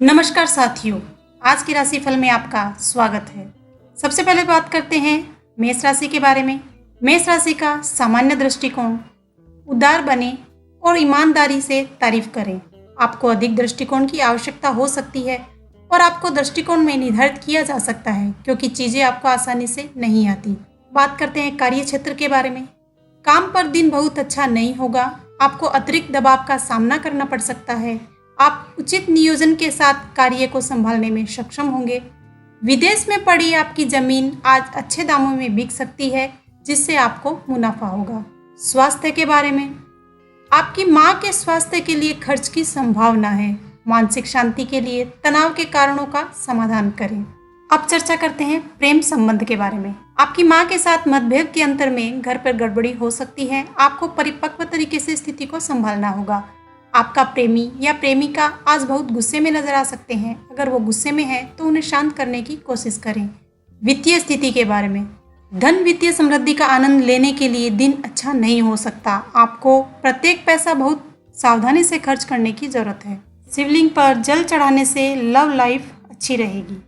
नमस्कार साथियों, आज की राशिफल में आपका स्वागत है। सबसे पहले बात करते हैं मेष राशि के बारे में। मेष राशि का सामान्य दृष्टिकोण, उदार बने और ईमानदारी से तारीफ करें। आपको अधिक दृष्टिकोण की आवश्यकता हो सकती है और आपको दृष्टिकोण में निर्धारित किया जा सकता है क्योंकि चीजें आपको आसानी से नहीं आती। बात करते हैं कार्य क्षेत्र के बारे में। काम पर दिन बहुत अच्छा नहीं होगा, आपको अतिरिक्त दबाव का सामना करना पड़ सकता है। आप उचित नियोजन के साथ कार्य को संभालने में सक्षम होंगे। विदेश में पड़ी आपकी जमीन आज अच्छे दामों में बिक सकती है जिससे आपको मुनाफा होगा। स्वास्थ्य के बारे में, आपकी मां के स्वास्थ्य के लिए खर्च की संभावना है। मानसिक शांति के लिए तनाव के कारणों का समाधान करें। अब चर्चा करते हैं प्रेम संबंध के बारे में। आपकी मां के साथ मतभेद के अंतर में घर पर गड़बड़ी हो सकती है। आपको परिपक्व तरीके से स्थिति को संभालना होगा। आपका प्रेमी या प्रेमिका आज बहुत गुस्से में नजर आ सकते हैं। अगर वो गुस्से में है तो उन्हें शांत करने की कोशिश करें। वित्तीय स्थिति के बारे में, धन वित्तीय समृद्धि का आनंद लेने के लिए दिन अच्छा नहीं हो सकता। आपको प्रत्येक पैसा बहुत सावधानी से खर्च करने की जरूरत है। शिवलिंग पर जल चढ़ाने से लव लाइफ अच्छी रहेगी।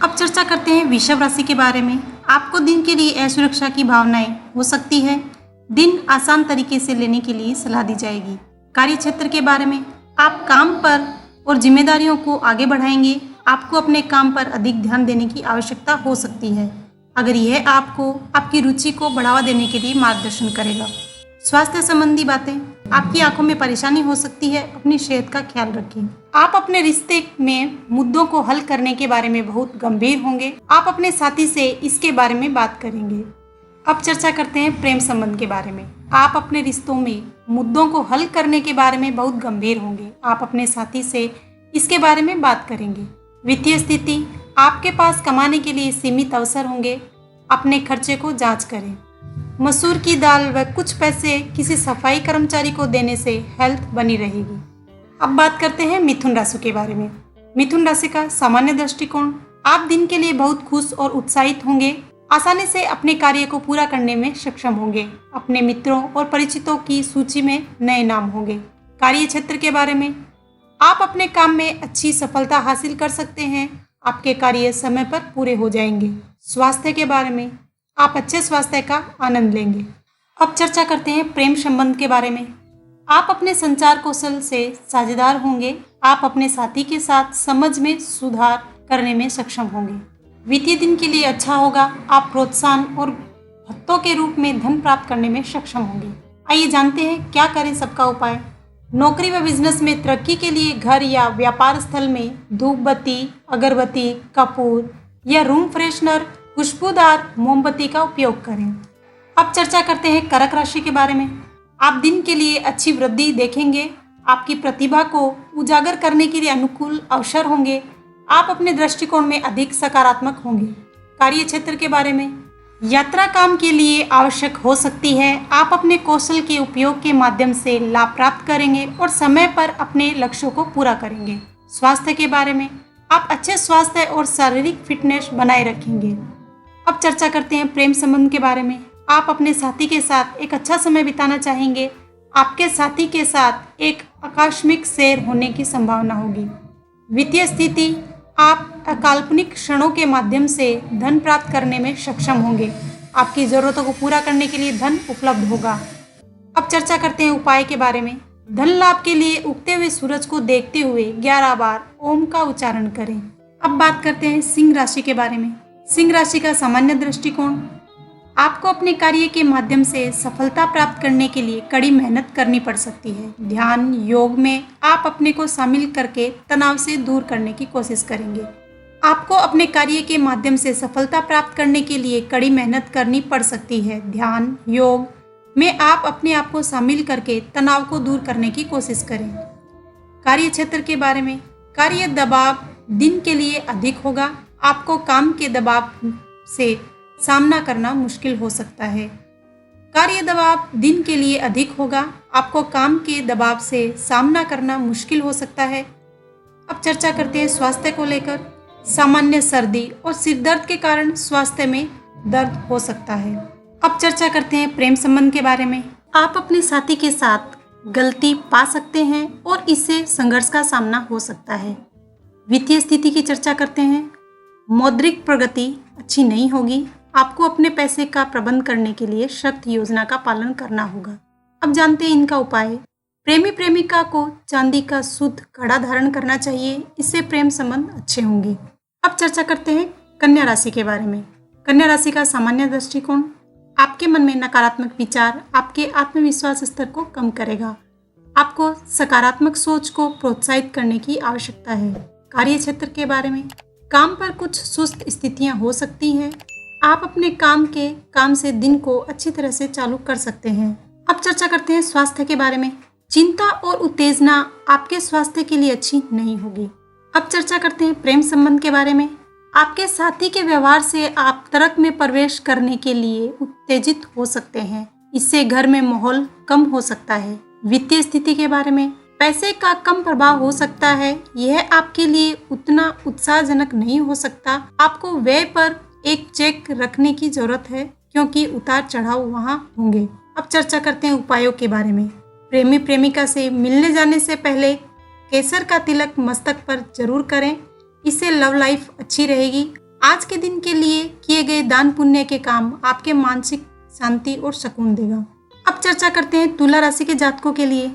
अब चर्चा करते हैं वृषभ राशि के बारे में। आपको दिन के लिए असुरक्षा की भावनाएं हो सकती है। दिन आसान तरीके से लेने के लिए सलाह दी जाएगी। कार्य क्षेत्र के बारे में, आप काम पर और जिम्मेदारियों को आगे बढ़ाएंगे। आपको अपने काम पर अधिक ध्यान देने की आवश्यकता हो सकती है। अगर यह आपको आपकी रुचि को बढ़ावा देने के लिए मार्गदर्शन करेगा। स्वास्थ्य संबंधी बातें, आपकी आंखों में परेशानी हो सकती है। अपनी सेहत का ख्याल रखें। आप अपने रिश्ते में मुद्दों को हल करने के बारे में बहुत गंभीर होंगे। आप अपने साथी से इसके बारे में बात करेंगे। अब चर्चा करते हैं प्रेम संबंध के बारे में। आप अपने रिश्तों में मुद्दों को हल करने के बारे में बहुत गंभीर होंगे। आप अपने साथी से इसके बारे में बात करेंगे। वित्तीय स्थिति, आपके पास कमाने के लिए सीमित अवसर होंगे। अपने खर्चे को जांच करें। मसूर की दाल व कुछ पैसे किसी सफाई कर्मचारी को देने से हेल्थ बनी रहेगी। अब बात करते हैं मिथुन राशि के बारे में। मिथुन राशि का सामान्य दृष्टिकोण, आप दिन के लिए बहुत खुश और उत्साहित होंगे। आसानी से अपने कार्य को पूरा करने में सक्षम होंगे। अपने मित्रों और परिचितों की सूची में नए नाम होंगे। कार्य क्षेत्र के बारे में, आप अपने काम में अच्छी सफलता हासिल कर सकते हैं। आपके कार्य समय पर पूरे हो जाएंगे। स्वास्थ्य के बारे में, आप अच्छे स्वास्थ्य का आनंद लेंगे। अब चर्चा करते हैं प्रेम संबंध के बारे में। आप अपने संचार कौशल से साझेदार होंगे। आप अपने साथी के साथ समझ में सुधार करने में सक्षम होंगे। वित्तीय दिन के लिए अच्छा होगा। आप प्रोत्साहन और भत्तों के रूप में धन प्राप्त करने में सक्षम होंगे। आइए जानते हैं क्या करें सबका उपाय। नौकरी व बिजनेस में तरक्की के लिए घर या व्यापार स्थल में धूप बत्ती, अगरबत्ती, कपूर या रूम फ्रेशनर, खुशबूदार मोमबत्ती का उपयोग करें। अब चर्चा करते हैं कर्क राशि के बारे में। आप दिन के लिए अच्छी वृद्धि देखेंगे। आपकी प्रतिभा को उजागर करने के लिए अनुकूल अवसर होंगे। आप अपने दृष्टिकोण में अधिक सकारात्मक होंगे। कार्य क्षेत्र के बारे में, यात्रा काम के लिए आवश्यक हो सकती है। आप अपने कौशल के उपयोग के माध्यम से लाभ प्राप्त करेंगे और समय पर अपने लक्ष्यों को पूरा करेंगे। स्वास्थ्य के बारे में, आप अच्छे स्वास्थ्य और शारीरिक फिटनेस बनाए रखेंगे। अब चर्चा करते हैं प्रेम संबंध के बारे में। आप अपने साथी के साथ एक अच्छा समय बिताना चाहेंगे। आपके साथी के साथ एक आकस्मिक सैर होने की संभावना होगी। वित्तीय स्थिति, आप काल्पनिक क्षणों के माध्यम से धन प्राप्त करने में सक्षम होंगे। आपकी जरूरतों को पूरा करने के लिए धन उपलब्ध होगा। अब चर्चा करते हैं उपाय के बारे में। धन लाभ के लिए उगते हुए सूरज को देखते हुए 11 बार ओम का उच्चारण करें। अब बात करते हैं सिंह राशि के बारे में। सिंह राशि का सामान्य दृष्टिकोण, आपको अपने कार्य के माध्यम से सफलता प्राप्त करने के लिए कड़ी मेहनत करनी पड़ सकती है। ध्यान योग में आप अपने को शामिल करके तनाव से दूर करने की कोशिश करेंगे। आपको अपने कार्य के माध्यम से सफलता प्राप्त करने के लिए कड़ी मेहनत करनी पड़ सकती है। ध्यान योग में आप अपने आप को शामिल करके तनाव को दूर करने की कोशिश करें। कार्य क्षेत्र के बारे में, कार्य दबाव दिन के लिए अधिक होगा। आपको काम के दबाव से सामना करना मुश्किल हो सकता है। कार्य दबाव दिन के लिए अधिक होगा। आपको काम के दबाव से सामना करना मुश्किल हो सकता है। अब चर्चा करते हैं स्वास्थ्य को लेकर। सामान्य सर्दी और सिर दर्द के कारण स्वास्थ्य में दर्द हो सकता है। अब चर्चा करते हैं प्रेम संबंध के बारे में। आप अपने साथी के साथ गलती पा सकते हैं और इससे संघर्ष का सामना हो सकता है। वित्तीय स्थिति की चर्चा करते हैं। मौद्रिक प्रगति अच्छी नहीं होगी। आपको अपने पैसे का प्रबंध करने के लिए सख्त योजना का पालन करना होगा। अब जानते हैं इनका उपाय। प्रेमी प्रेमिका को चांदी का शुद्ध कड़ा धारण करना चाहिए, इससे प्रेम संबंध अच्छे होंगे। अब चर्चा करते हैं कन्या राशि के बारे में। कन्या राशि का सामान्य दृष्टिकोण। आपके मन में नकारात्मक विचार आपके आत्मविश्वास स्तर को कम करेगा। आपको सकारात्मक सोच को प्रोत्साहित करने की आवश्यकता है। कार्य क्षेत्र के बारे में। काम पर कुछ सुस्त स्थितियां हो सकती हैं। आप अपने काम से दिन को अच्छी तरह से चालू कर सकते हैं। अब चर्चा करते हैं स्वास्थ्य के बारे में। चिंता और उत्तेजना आपके स्वास्थ्य के लिए अच्छी नहीं होगी। अब चर्चा करते हैं प्रेम संबंध के बारे में। आपके साथी के व्यवहार से आप तर्क में प्रवेश करने के लिए उत्तेजित हो सकते हैं। इससे घर में माहौल कम हो सकता है। वित्तीय स्थिति के बारे में। पैसे का कम प्रभाव हो सकता है। यह आपके लिए उतना उत्साहजनक नहीं हो सकता। आपको व्यय पर एक चेक रखने की जरूरत है, क्योंकि उतार चढ़ाव वहाँ होंगे। अब चर्चा करते हैं उपायों के बारे में। प्रेमी प्रेमिका से मिलने जाने से पहले केसर का तिलक मस्तक पर जरूर करें, इससे लव लाइफ अच्छी रहेगी। आज के दिन के लिए किए गए दान पुण्य के काम आपके मानसिक शांति और सुकून देगा। अब चर्चा करते हैं तुला राशि के जातकों के लिए।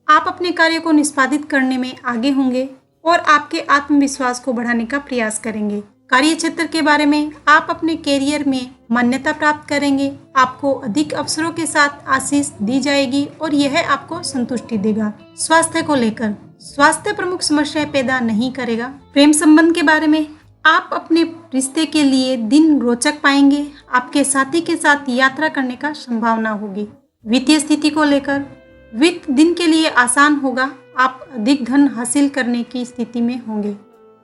आप अपने कार्य को निष्पादित करने में आगे होंगे और आपके आत्मविश्वास को बढ़ाने का प्रयास करेंगे। कार्य क्षेत्र के बारे में। आप अपने कैरियर में मान्यता प्राप्त करेंगे। आपको अधिक अवसरों के साथ आशीष दी जाएगी और यह आपको संतुष्टि देगा। स्वास्थ्य को लेकर। स्वास्थ्य प्रमुख समस्याएं पैदा नहीं करेगा। प्रेम संबंध के बारे में। आप अपने रिश्ते के लिए दिन रोचक पाएंगे। आपके साथी के साथ यात्रा करने का संभावना होगी। वित्तीय स्थिति को लेकर। वित्त दिन के लिए आसान होगा। आप अधिक धन हासिल करने की स्थिति में होंगे।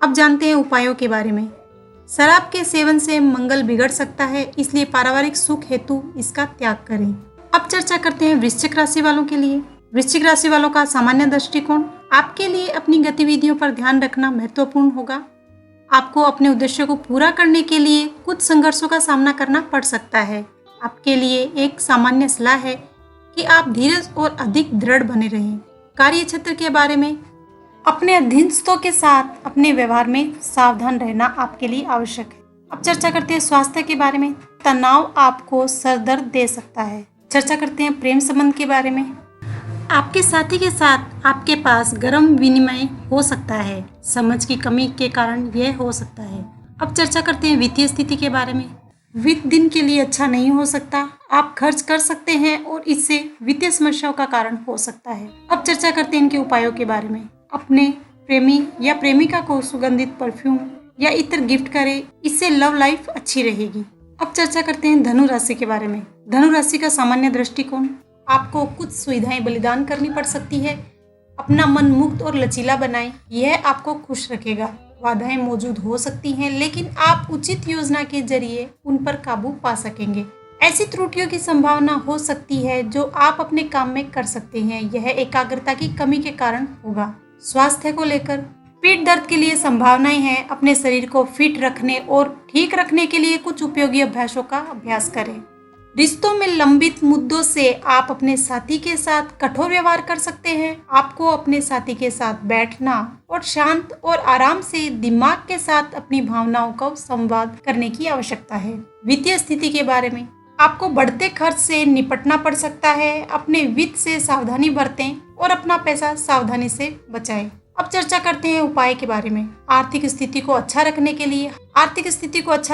अब जानते हैं उपायों के बारे में। शराब के सेवन से मंगल बिगड़ सकता है, इसलिए पारिवारिक सुख हेतु इसका त्याग करें। अब चर्चा करते हैं वृश्चिक राशि वालों के लिए। वृश्चिक राशि वालों का सामान्य दृष्टिकोण। आपके लिए अपनी गतिविधियों पर ध्यान रखना महत्वपूर्ण होगा। आपको अपने उद्देश्यों को पूरा करने के लिए कुछ संघर्षों का सामना करना पड़ सकता है। आपके लिए एक सामान्य सलाह है कि आप धीरज और अधिक दृढ़ बने रहें। कार्य क्षेत्र के बारे में। अपने अधीनस्थों के साथ अपने व्यवहार में सावधान रहना आपके लिए आवश्यक है। अब चर्चा करते हैं स्वास्थ्य के बारे में। तनाव आपको सर दर्द दे सकता है। चर्चा करते हैं प्रेम संबंध के बारे में। आपके साथी के साथ आपके पास गर्म विनिमय हो सकता है। समझ की कमी के कारण यह हो सकता है। अब चर्चा करते हैं वित्तीय स्थिति के बारे में। वित्त दिन के लिए अच्छा नहीं हो सकता। आप खर्च कर सकते हैं और इससे वित्तीय समस्याओं का कारण हो सकता है। अब चर्चा करते हैं इनके उपायों के बारे में। अपने प्रेमी या प्रेमिका को सुगंधित परफ्यूम या इतर गिफ्ट करें, इससे लव लाइफ अच्छी रहेगी। अब चर्चा करते हैं धनु राशि के बारे में। धनु राशि का सामान्य दृष्टिकोण। आपको कुछ सुविधाएं बलिदान करनी पड़ सकती है। अपना मन मुक्त और लचीला बनाएं, यह आपको खुश रखेगा। बाधाएं मौजूद हो सकती हैं, लेकिन आप उचित योजना के जरिए उन पर काबू पा सकेंगे। ऐसी त्रुटियों की संभावना हो सकती है जो आप अपने काम में कर सकते हैं। यह एकाग्रता की कमी के कारण होगा। स्वास्थ्य को लेकर। पीठ दर्द के लिए संभावनाएं हैं। अपने शरीर को फिट रखने और ठीक रखने के लिए कुछ उपयोगी अभ्यासों का अभ्यास करें। रिश्तों में लंबित मुद्दों से आप अपने साथी के साथ कठोर व्यवहार कर सकते हैं। आपको अपने साथी के साथ बैठना और शांत और आराम से दिमाग के साथ अपनी भावनाओं का संवाद करने की आवश्यकता है। वित्तीय स्थिति के बारे में। आपको बढ़ते खर्च से निपटना पड़ सकता है। अपने वित्त से सावधानी बरतें और अपना पैसा सावधानी से बचाएं। अब चर्चा करते हैं उपाय के बारे में। आर्थिक स्थिति को अच्छा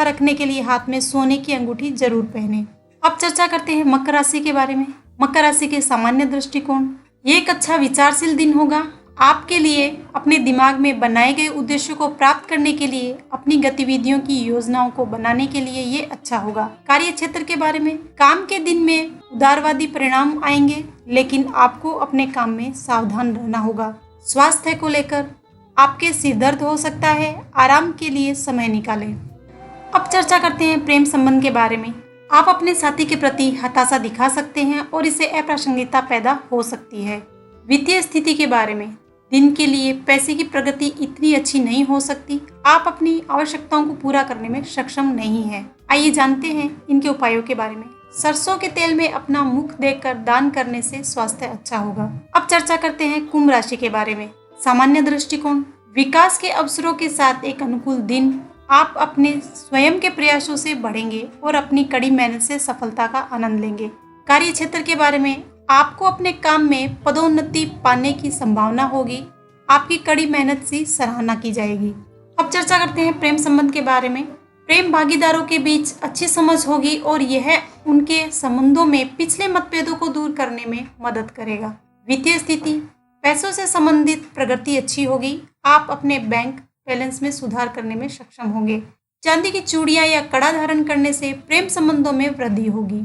रखने के लिए हाथ में सोने की अंगूठी जरूर पहनें। अब चर्चा करते हैं मकर राशि के बारे में। मकर राशि के सामान्य दृष्टिकोण। ये एक अच्छा विचारशील दिन होगा। आपके लिए अपने दिमाग में बनाए गए उद्देश्यों को प्राप्त करने के लिए अपनी गतिविधियों की योजनाओं को बनाने के लिए ये अच्छा होगा। कार्य क्षेत्र के बारे में। काम के दिन में उदारवादी परिणाम आएंगे, लेकिन आपको अपने काम में सावधान रहना होगा। स्वास्थ्य को लेकर। आपके सिर दर्द हो सकता है। आराम के लिए समय निकालें। अब चर्चा करते हैं प्रेम संबंध के बारे में। आप अपने साथी के प्रति हताशा दिखा सकते हैं और इससे अप्रासंगिकता पैदा हो सकती है। वित्तीय स्थिति के बारे में। दिन के लिए पैसे की प्रगति इतनी अच्छी नहीं हो सकती। आप अपनी आवश्यकताओं को पूरा करने में सक्षम नहीं हैं। आइए जानते हैं इनके उपायों के बारे में। सरसों के तेल में अपना मुख देखकर दान करने से स्वास्थ्य अच्छा होगा। अब चर्चा करते हैं कुंभ राशि के बारे में। सामान्य दृष्टिकोण। विकास के अवसरों के साथ एक अनुकूल दिन। आप अपने स्वयं के प्रयासों से बढ़ेंगे और अपनी कड़ी मेहनत से सफलता का आनंद लेंगे। कार्य क्षेत्र के बारे में, आपको अपने काम में पदोन्नति पाने की संभावना होगी। आपकी कड़ी मेहनत से सराहना की जाएगी। अब चर्चा करते हैं प्रेम संबंध के बारे में। प्रेम भागीदारों के बीच अच्छी समझ होगी और यह उनके संबंधों में पिछले मतभेदों को दूर करने में मदद करेगा। वित्तीय स्थिति, पैसों से संबंधित प्रगति अच्छी होगी। आप अपने बैंक बैलेंस में सुधार करने में सक्षम होंगे। चांदी की चूड़ियां या कड़ा धारण करने से प्रेम संबंधों में वृद्धि होगी।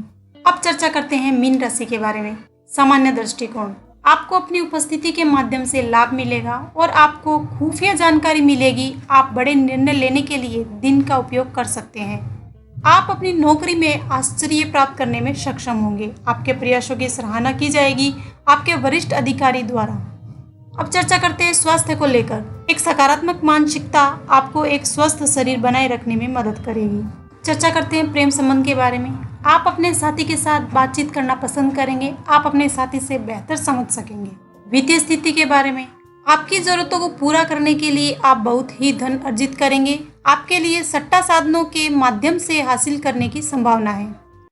अब चर्चा करते हैं मीन राशि के बारे में। सामान्य दृष्टिकोण, आपको अपनी उपस्थिति के माध्यम से लाभ मिलेगा और आपको खुफिया जानकारी मिलेगी। आप बड़े निर्णय लेने के लिए दिन का उपयोग कर सकते हैं। आप अपनी नौकरी में आश्चर्य प्राप्त करने में सक्षम होंगे। आपके प्रयासों की सराहना की जाएगी आपके वरिष्ठ अधिकारी द्वारा। अब चर्चा करते हैं स्वास्थ्य को लेकर। एक सकारात्मक मानसिकता आपको एक स्वस्थ शरीर बनाए रखने में मदद करेगी। चर्चा करते हैं प्रेम संबंध के बारे में। आप अपने साथी के साथ बातचीत करना पसंद करेंगे। आप अपने साथी से बेहतर समझ सकेंगे। वित्तीय स्थिति के बारे में, आपकी जरूरतों को पूरा करने के लिए आप बहुत ही धन अर्जित करेंगे। आपके लिए सट्टा साधनों के माध्यम से हासिल करने की संभावना है।